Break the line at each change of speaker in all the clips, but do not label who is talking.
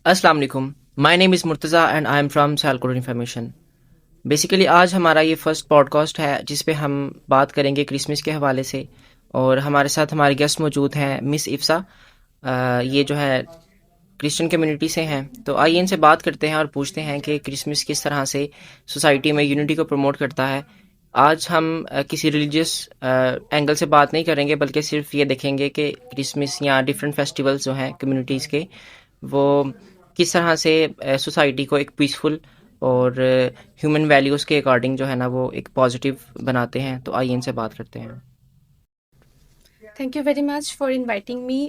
अस्सलाम वालेकुम। My name is Murtaza and I am from Sialkot information. Basically आज हमारा ये फर्स्ट पॉडकास्ट है जिस पे हम बात करेंगे क्रिसमस के हवाले से, और हमारे साथ हमारे गेस्ट मौजूद हैं मिस इफ्सा। ये जो है क्रिश्चियन कम्युनिटी से हैं, तो आइए इनसे बात करते हैं और पूछते हैं कि क्रिसमस किस तरह से सोसाइटी में यूनिटी को प्रमोट करता है। आज हम किसी रिलीजियस एंगल से बात नहीं करेंगे, बल्कि सिर्फ ये देखेंगे कि क्रिसमस या डिफरेंट फेस्टिवल्स जो हैं कम्युनिटीज़ के, वो किस तरह से सोसाइटी को एक पीसफुल और ह्यूमन वैल्यूज़ के अकॉर्डिंग जो है ना वो एक पॉजिटिव बनाते हैं। तो आइए इनसे बात करते हैं।
Thank you very much for inviting me.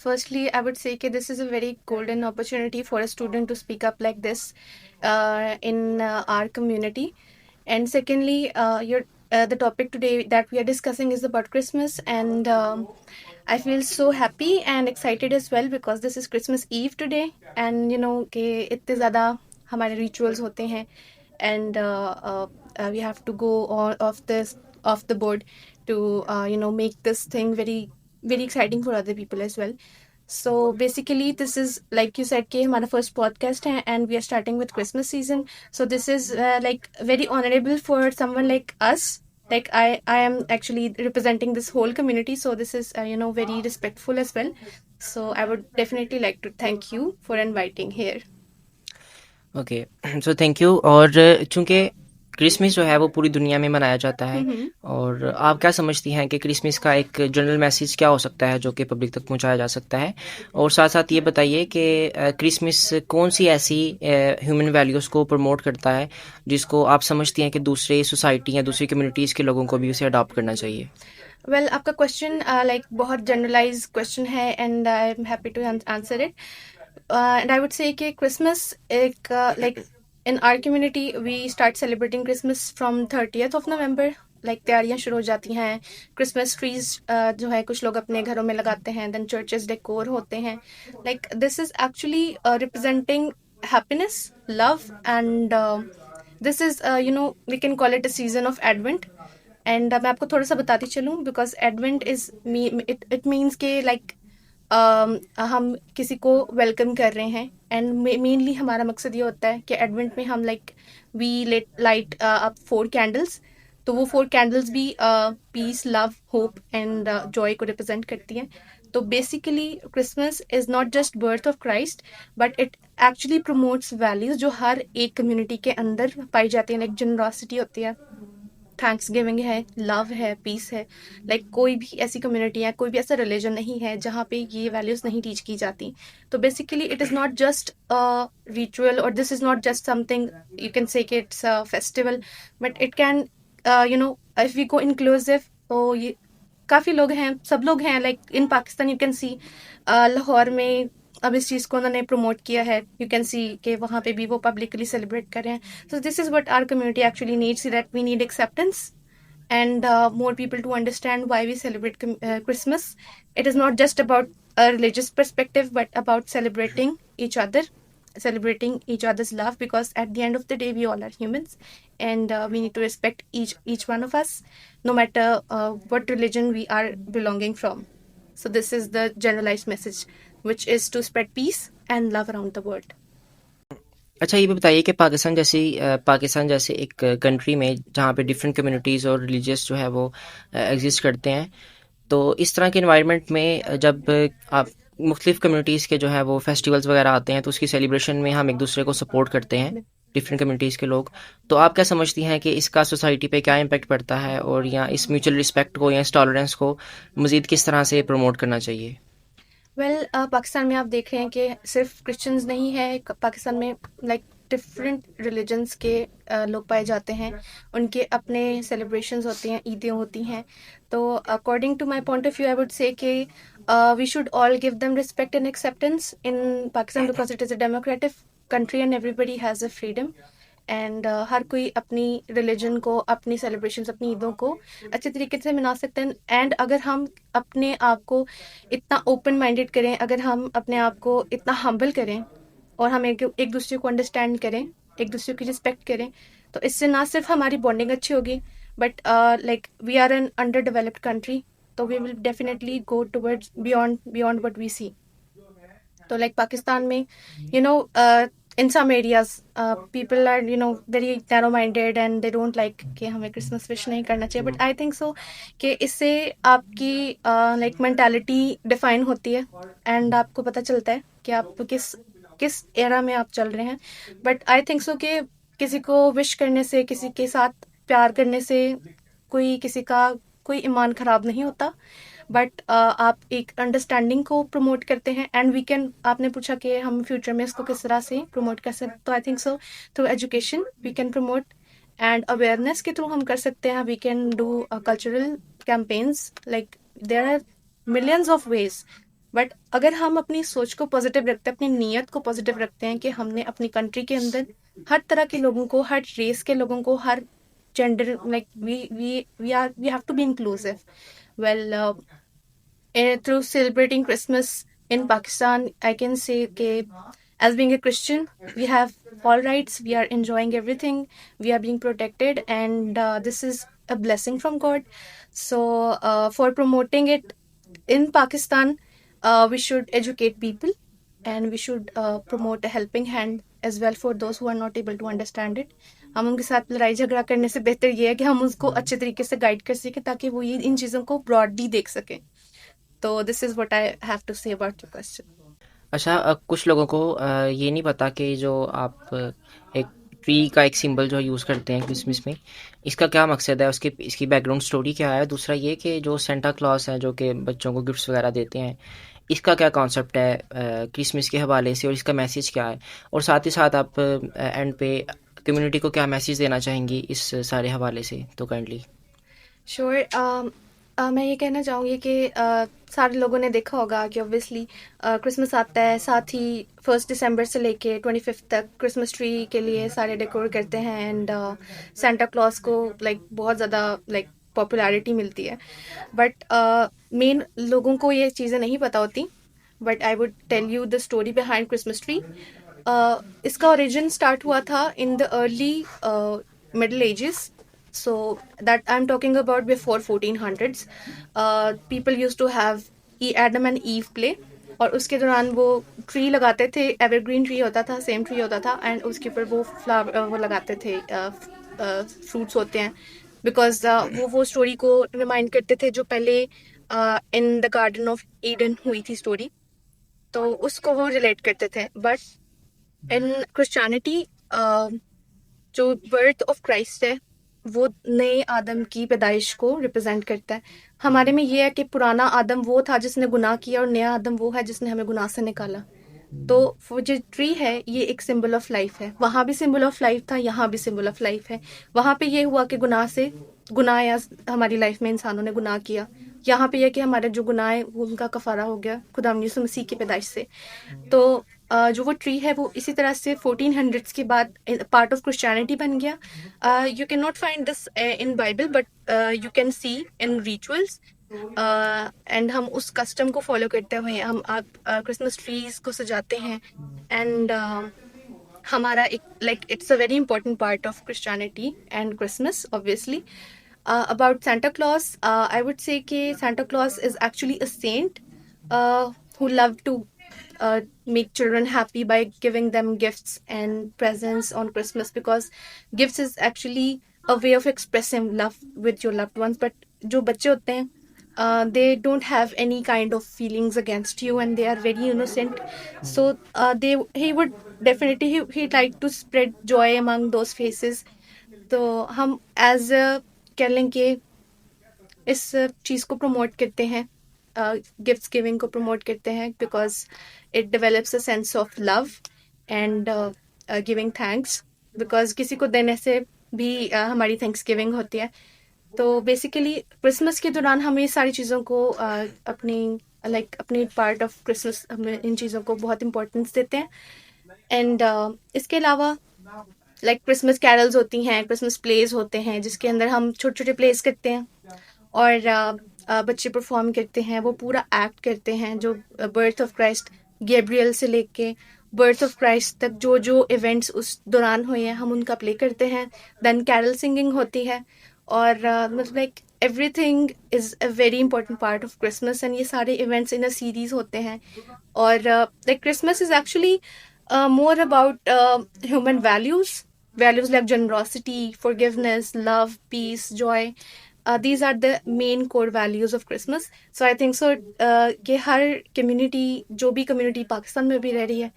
Firstly, I would say that this is a very golden opportunity for a student to speak up like this in our community. And secondly, the topic today that we are discussing is about Christmas, and I feel so happy and excited as well because this is Christmas Eve today, and कि इतने ज़्यादा हमारे rituals होते हैं, and we have to go on off the board to make this thing very exciting for other people as well. So basically this is, like you said, कि हमारा first podcast है and we are starting with Christmas season. So this is like very honorable for someone like us. Like I am actually representing this whole community, so this is very respectful as well. So I would definitely like to thank you for inviting here.
Okay, so thank you. और चूंकि Christmas जो है वो पूरी दुनिया में मनाया जाता है, और आप क्या समझती हैं कि क्रिसमस का एक जनरल मैसेज क्या हो सकता है जो कि पब्लिक तक पहुंचाया जा सकता है? और साथ साथ ये बताइए कि क्रिसमस कौन सी ऐसी ह्यूमन वैल्यूज़ को प्रमोट करता है जिसको आप समझती हैं कि दूसरे सोसाइटी या दूसरी कम्युनिटीज़ के लोगों को भी उसे अडॉप्ट करना चाहिए?
वेल आपका क्वेश्चन लाइक बहुत जनरलाइज क्वेश्चन है and I am happy to answer it. And I would say कि Christmas एक like in our community we start celebrating Christmas from 30th of November. Like तैयारियां शुरू हो जाती हैं. Christmas trees जो है कुछ लोग अपने घरों में लगाते हैं. Then churches decor होते हैं. Like this is actually representing happiness, love, and this is we can call it a season of Advent. And मैं आपको थोड़ा सा बताती चलूँ because advent is it means के लाइक हम किसी को वेलकम कर रहे हैं. एंड मेनली हमारा मकसद ये होता है कि एडवेंट में हम like we light up 4 candles. तो वो 4 कैंडल्स भी peace, love, hope and joy को रिप्रेजेंट करती हैं. तो basically Christmas is not just birth of Christ, but it actually promotes values जो हर एक कम्युनिटी के अंदर पाई जाती हैं. लाइक जनरॉसिटी होती है, थैंक्स गिविंग है, लव है, पीस है. लाइक कोई भी ऐसी कम्युनिटी है, कोई भी ऐसा रिलीजन नहीं है जहाँ पे ये वैल्यूज नहीं टीच की जाती. तो basically it is not just ritual, और this is not just something you can say कि it's a festival, but it can if we go inclusive. तो ये काफ़ी लोग हैं, सब लोग हैं. Like in Pakistan you can see Lahore में अब इस चीज़ को उन्होंने प्रमोट किया है. यू कैन सी कि वहाँ पे भी वो पब्लिकली सेलिब्रेट कर रहे हैं. So this is what our community actually needs, that we need acceptance and more people to understand why we celebrate Christmas. It is not just about a religious perspective, but about celebrating each other, celebrating each other's love. Because at the end of the day, we all are humans, and we need to respect each one of us, no matter what religion we are belonging from. So this is the generalized message, which is to spread peace and love around the world.
अच्छा, ये भी बताइए कि पाकिस्तान जैसे एक country में जहाँ पे डिफरेंट कम्युनिटीज़ और रिलीजियस जो है वो एग्जिस्ट करते हैं, तो इस तरह के इन्वायरमेंट में जब आप मुख्तलिफ कम्युनिटीज़ के जो है वो फेस्टिवल्स वगैरह आते हैं, तो उसकी सेलिब्रेशन में हम एक दूसरे को सपोर्ट करते हैं, डिफरेंट कम्युनिटीज़ के लोग। तो आप क्या समझती हैं कि इसका सोसाइटी पे क्या इम्पेक्ट पड़ता है, और या इस म्यूचुअल रिस्पेक्ट को या इस टॉलरेंस को मज़ीद किस तरह से प्रमोट करना चाहिए?
वेल पाकिस्तान में आप देख रहे हैं कि सिर्फ क्रिश्चियंस नहीं है. पाकिस्तान में लाइक डिफरेंट रिलीजन्स के लोग पाए जाते हैं. उनके अपने सेलिब्रेशंस होते हैं, ईदें होती हैं. तो according to my point of view I would say कि we should all give them respect and acceptance in Pakistan because it is a democratic country and everybody has a freedom. And हर कोई अपनी religion को, अपनी celebrations, अपनी ईदों को अच्छे तरीके से मना सकते हैं. एंड अगर हम अपने आप को इतना ओपन माइंडेड करें, अगर हम अपने आप को इतना हम्बल करें, और हम एक दूसरे को अंडरस्टैंड करें, एक दूसरे की रिस्पेक्ट करें, तो इससे ना सिर्फ हमारी बॉन्डिंग अच्छी होगी, but like we are an under developed country, तो we will definitely go towards beyond what we see. तो लाइक पाकिस्तान में in some areas people are very narrow minded and they don't like कि हमें Christmas wish नहीं करना चाहिए, but I think सो कि इससे आपकी लाइक मेंटालिटी डिफाइन होती है एंड आपको पता चलता है कि आप किस किस एरा में आप चल रहे हैं. बट आई थिंक सो कि किसी को विश करने से, किसी के साथ प्यार करने से किसी का कोई ईमान खराब नहीं होता. बट आप एक अंडरस्टैंडिंग को प्रमोट करते हैं एंड वी कैन, आपने पूछा कि हम फ्यूचर में इसको किस तरह से प्रमोट कर सकते, तो I think so through education we can promote and awareness के थ्रू हम कर सकते हैं. We can do cultural campaigns, like there are millions of ways. But अगर हम अपनी सोच को पॉजिटिव रखते हैं, अपनी नीयत को पॉजिटिव रखते हैं कि हमने अपनी कंट्री के अंदर हर तरह के लोगों को, हर रेस के लोगों को, हर gender, like we have to be inclusive. Well, through celebrating Christmas in Pakistan, I can say that as being a Christian, we have all rights, we are enjoying everything, we are being protected, and this is a blessing from God. So, for promoting it in Pakistan, we should educate people and we should promote a helping hand as well for those who are not able to understand it. हम उनके साथ लड़ाई झगड़ा करने से बेहतर ये है कि हम उसको अच्छे तरीके से गाइड कर सकें ताकि वो ये इन चीज़ों को ब्रॉडली देख सकें. तो this is what I have to say about your question.
अच्छा, कुछ लोगों को ये नहीं पता कि जो आप एक ट्री का एक सिंबल जो यूज़ करते हैं क्रिसमस में, इसका क्या मकसद है, इसकी बैकग्राउंड स्टोरी क्या है. दूसरा ये कि जो सेंटा क्लॉस है जो कि बच्चों को गिफ्ट्स वगैरह देते हैं, इसका क्या कॉन्सेप्ट है क्रिसमस के हवाले से, और इसका मैसेज क्या है. और साथ ही साथ आप एंड पे कम्युनिटी को क्या मैसेज देना चाहेंगी इस सारे हवाले से, तो काइंडली.
श्योर. मैं ये कहना चाहूँगी कि सारे लोगों ने देखा होगा कि ऑब्वियसली क्रिसमस आता है, साथ ही 1 दिसंबर से लेके 25 तक क्रिसमस ट्री के लिए सारे डेकोर करते हैं एंड सेंटा क्लॉस को लाइक बहुत ज़्यादा लाइक पॉपुलैरिटी मिलती है. बट मेन लोगों को ये चीज़ें नहीं पता होती. But I would tell you the story behind Christmas tree. इसका ओरिजिन स्टार्ट हुआ था in the early middle ages. So that I'm talking about before 1400s. People used to have Adam and Eve play. और उसके दौरान वो tree लगाते थे, evergreen tree होता था, सेम ट्री होता था एंड उसके ऊपर वो फ्लावर वो लगाते थे, फ्रूट्स होते हैं, बिकॉज वो स्टोरी को रिमाइंड करते थे जो पहले in the garden of Eden हुई थी स्टोरी, तो उसको वो रिलेट करते थे. बट इन क्रिश्चियनिटी जो बर्थ ऑफ क्राइस्ट है वो नए आदम की पैदाइश को रिप्रेजेंट करता है. हमारे में ये है कि पुराना आदम वो था जिसने गुनाह किया और नया आदम वो है जिसने हमें गुनाह से निकाला. तो वो जो ट्री है ये एक सिंबल ऑफ लाइफ है. वहाँ भी सिंबल ऑफ लाइफ था, यहाँ भी सिंबल ऑफ लाइफ है. वहाँ पे ये हुआ कि गुनाह या हमारी लाइफ में इंसानों ने गुनाह किया. यहाँ पे यह कि हमारे जो गुनाह है वो उनका कफारा हो गया खुदा यीशु मसीह की पैदाइश से. तो जो वो ट्री है वो इसी तरह से 1400s के बाद पार्ट ऑफ क्रिश्चियनिटी बन गया. You can not find this in Bible but you can C in rituals and हम उस कस्टम को फॉलो करते हुए हम क्रिसमस ट्रीज को सजाते हैं एंड हमारा एक like it's a very important part of Christianity and Christmas obviously. About Santa Claus, I would say that Santa Claus is actually a saint who loved to make children happy by giving them gifts and presents on Christmas, because gifts is actually a way of expressing love with your loved ones. But जो बच्चे होते हैं they don't have any kind of feelings against you and they are very innocent. So he would definitely he'd like to spread joy among those faces. तो हम as a कह लें कि इस चीज़ को प्रमोट करते हैं, गिफ्ट्स गिविंग को प्रमोट करते हैं, because it develops a sense of love and giving thanks, because किसी को देने से भी हमारी थैंक्स गिविंग होती है. तो बेसिकली क्रिसमस के दौरान हम ये सारी चीज़ों को अपनी पार्ट ऑफ क्रिसमस हम इन चीज़ों को बहुत इम्पोर्टेंस देते हैं. एंड इसके अलावा लाइक क्रिसमस कैरल्स होती हैं, क्रिसमस प्लेज होते हैं जिसके अंदर हम छोटे छोटे प्लेस करते हैं और बच्चे परफॉर्म करते हैं, वो पूरा एक्ट करते हैं जो बर्थ ऑफ क्राइस्ट, गैब्रियल से लेके बर्थ ऑफ क्राइस्ट तक जो जो इवेंट्स उस दौरान हुए हैं हम उनका प्ले करते हैं. देन कैरल सिंगिंग होती है और मतलब like everything is a very important part of Christmas. And ये सारे इवेंट्स इन अ सीरीज होते हैं और like Christmas is actually more about human values like generosity, forgiveness, love, peace, joy. These are the main core values of Christmas. So I think so कि हर community, जो भी community Pakistan में भी रह रही है,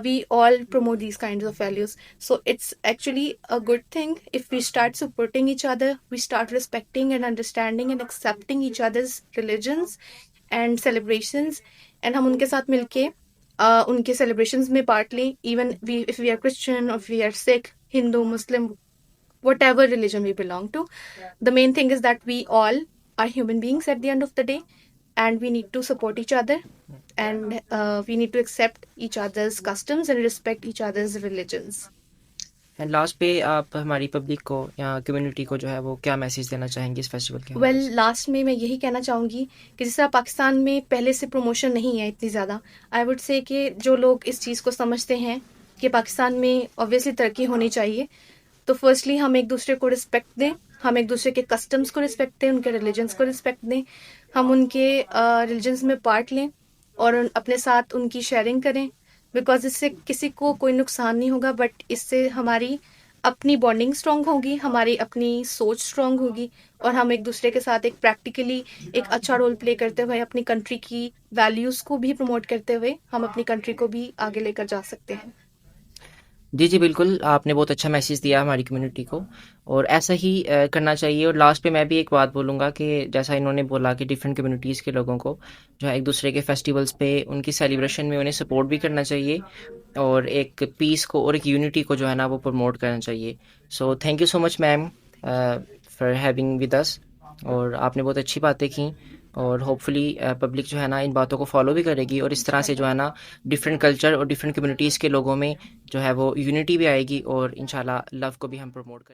we all promote these kinds of values. So it's actually a good thing if we start supporting each other, we start respecting and understanding and accepting each other's religions and celebrations, and हम उनके साथ मिलके उनके celebrations में part लें. Even we, if we are Christian or if we are Sikh, Hindu, Muslim, whatever religion we belong to, the main thing is that we all are human beings at the end of the day, and we need to support each other, and we need to accept each other's customs and respect each other's religions.
And last पे आप हमारी public को या community को जो है वो क्या मैसेज देना चाहेंगे इस फेस्टिवल के हवाले
वेल
से?
लास्ट में मैं यही कहना चाहूँगी कि जैसा पाकिस्तान में पहले से प्रमोशन नहीं है इतनी ज़्यादा, आई वुड से कि जो लोग इस चीज़ को समझते हैं कि पाकिस्तान में ऑब्वियसली तरक्की होनी चाहिए, तो फर्स्टली हम एक दूसरे को रिस्पेक्ट दें, हम एक दूसरे के कस्टम्स को रिस्पेक्ट दें, उनके रिलीजन्स को रिस्पेक्ट दें, हम उनके रिलीजन्स में पार्ट लें और अपने साथ उनकी शेयरिंग करें, बिकॉज इससे किसी को कोई नुकसान नहीं होगा, बट इससे हमारी अपनी बॉन्डिंग स्ट्रांग होगी, हमारी अपनी सोच स्ट्रांग होगी, और हम एक दूसरे के साथ एक प्रैक्टिकली एक अच्छा रोल प्ले करते हुए अपनी कंट्री की वैल्यूज़ को भी प्रमोट करते हुए हम अपनी कंट्री को भी आगे लेकर जा सकते हैं.
जी जी बिल्कुल, आपने बहुत अच्छा मैसेज दिया हमारी कम्युनिटी को और ऐसा ही करना चाहिए. और लास्ट पे मैं भी एक बात बोलूँगा कि जैसा इन्होंने बोला कि डिफरेंट कम्युनिटीज़ के लोगों को जो है एक दूसरे के फेस्टिवल्स पे उनकी सेलिब्रेशन में उन्हें सपोर्ट भी करना चाहिए और एक पीस को और एक यूनिटी को जो है ना वो प्रमोट करना चाहिए. So thank you so much ma'am for having with us. और आपने बहुत अच्छी बातें की और होपफुली पब्लिक जो है ना इन बातों को फॉलो भी करेगी और इस तरह से जो है ना डिफरेंट कल्चर और डिफरेंट कम्युनिटीज़ के लोगों में जो है वो यूनिटी भी आएगी और इंशाल्लाह लव को भी हम प्रमोट करें.